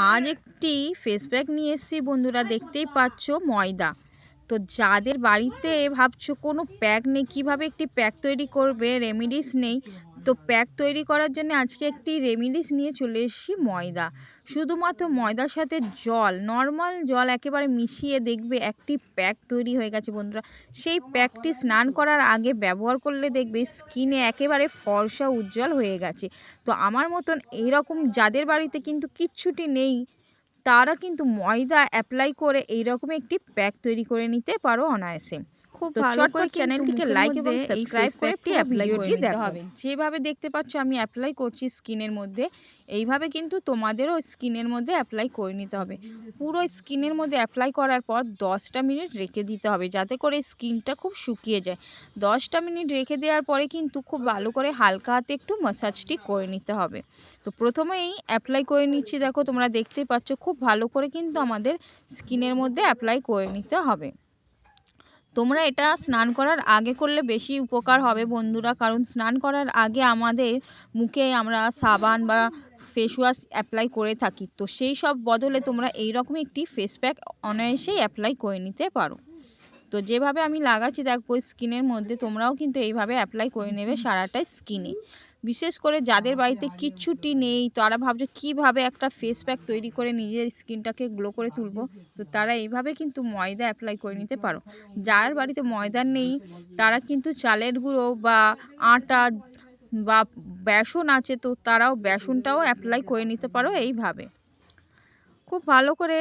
আজ একটি face pack নিয়ে এসেছি বন্ধুরা, দেখতেই পাচ্ছ ময়দা। তো যাদের বাড়িতে ভাবছো কোনো প্যাক নেই, কিভাবে একটি প্যাক তৈরি করবে, রেমিডিস নেই, তো প্যাক তৈরি করার জন্য আজকে একটি রেমিডিস নিয়ে চলে এসেছি ময়দা। শুধুমাত্র ময়দার সাথে জল, নর্মাল জল একেবারে মিশিয়ে দেখবে একটি প্যাক তৈরি হয়ে গেছে বন্ধুরা। সেই প্যাকটি স্নান করার আগে ব্যবহার করলে দেখবে স্কিনে একেবারে ফর্সা উজ্জ্বল হয়ে গেছে। তো আমার মতন এইরকম যাদের বাড়িতে কিন্তু কিচ্ছুটি নেই, তারা কিন্তু ময়দা অ্যাপ্লাই করে এইরকম একটি প্যাক তৈরি করে নিতে পারো অনায়াসে। খুব তো ভালো করে চটপট চ্যানেলটিকে লাইক এবং এই সাবস্ক্রাইব ফেস করে প্যাকটি পুরো অ্যাপ্লাই করে ভিডিওটি নিতে দেখো। হবে। যেভাবে দেখতে পাচ্ছ আমি অ্যাপ্লাই করছি স্কিনের মধ্যে, এইভাবে কিন্তু তোমাদেরও স্কিনের মধ্যে অ্যাপ্লাই করে নিতে হবে। পুরো স্কিনের মধ্যে অ্যাপ্লাই করার পর 10টা মিনিট রেখে দিতে হবে, যাতে করে স্কিনটা খুব শুকিয়ে যায়। 10টা মিনিট রেখে দেওয়ার পরে কিন্তু খুব ভালো করে হালকা হাতে একটু ম্যাসাজটি করে নিতে হবে। তো প্রথমেই অ্যাপ্লাই করে নিচ্ছি, দেখো তোমরা দেখতেই পাচ্ছ খুব ভালো করে কিন্তু আমাদের স্কিনের মধ্যে অ্যাপ্লাই করে নিতে হবে। তোমরা এটা স্নান করার আগে করলে বেশি উপকার হবে বন্ধুরা, কারণ স্নান করার আগে আমাদের মুখে আমরা সাবান বা ফেস ওয়াশ অ্যাপ্লাই করে থাকি। তো সেই সব বদলে তোমরা এইরকম একটি ফেস প্যাক অনায়াসেই অ্যাপ্লাই করে নিতে পারো। তো যেভাবে আমি লাগাচ্ছি দেখো স্কিনের মধ্যে, তোমরাও কিন্তু এইভাবে অ্যাপ্লাই করে নেবে সারাটা স্কিনে। বিশেষ করে যাদের বাড়িতে কিচ্ছুটি নেই, তারা ভাবছো কীভাবে একটা ফেস প্যাক তৈরি করে নিজের স্কিনটাকে গ্লো করে তুলবো, তো তারা এইভাবে কিন্তু ময়দা অ্যাপ্লাই করে নিতে পারো। যার বাড়িতে ময়দা নেই তারা কিন্তু চালের গুঁড়ো বা আটা বা বেসন আছে, তো তারাও বেসনটাও অ্যাপ্লাই করে নিতে পারো এইভাবে। খুব ভালো করে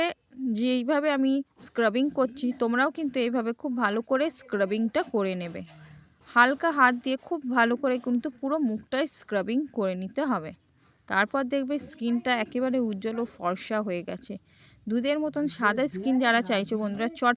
যেইভাবে আমি স্ক্রাবিং করছি, তোমরাও কিন্তু এইভাবে খুব ভালো করে স্ক্রাবিংটা করে নেবে। হালকা হাত দিয়ে খুব ভালো করে কিন্তু পুরো মুখটাই স্ক্রাবিং করে নিতে হবে। তারপর দেখবে স্কিনটা একেবারে উজ্জ্বল ও ফর্সা হয়ে গেছে। দুধের মতন সাদা স্কিন যারা চাইছো বন্ধুরা, চট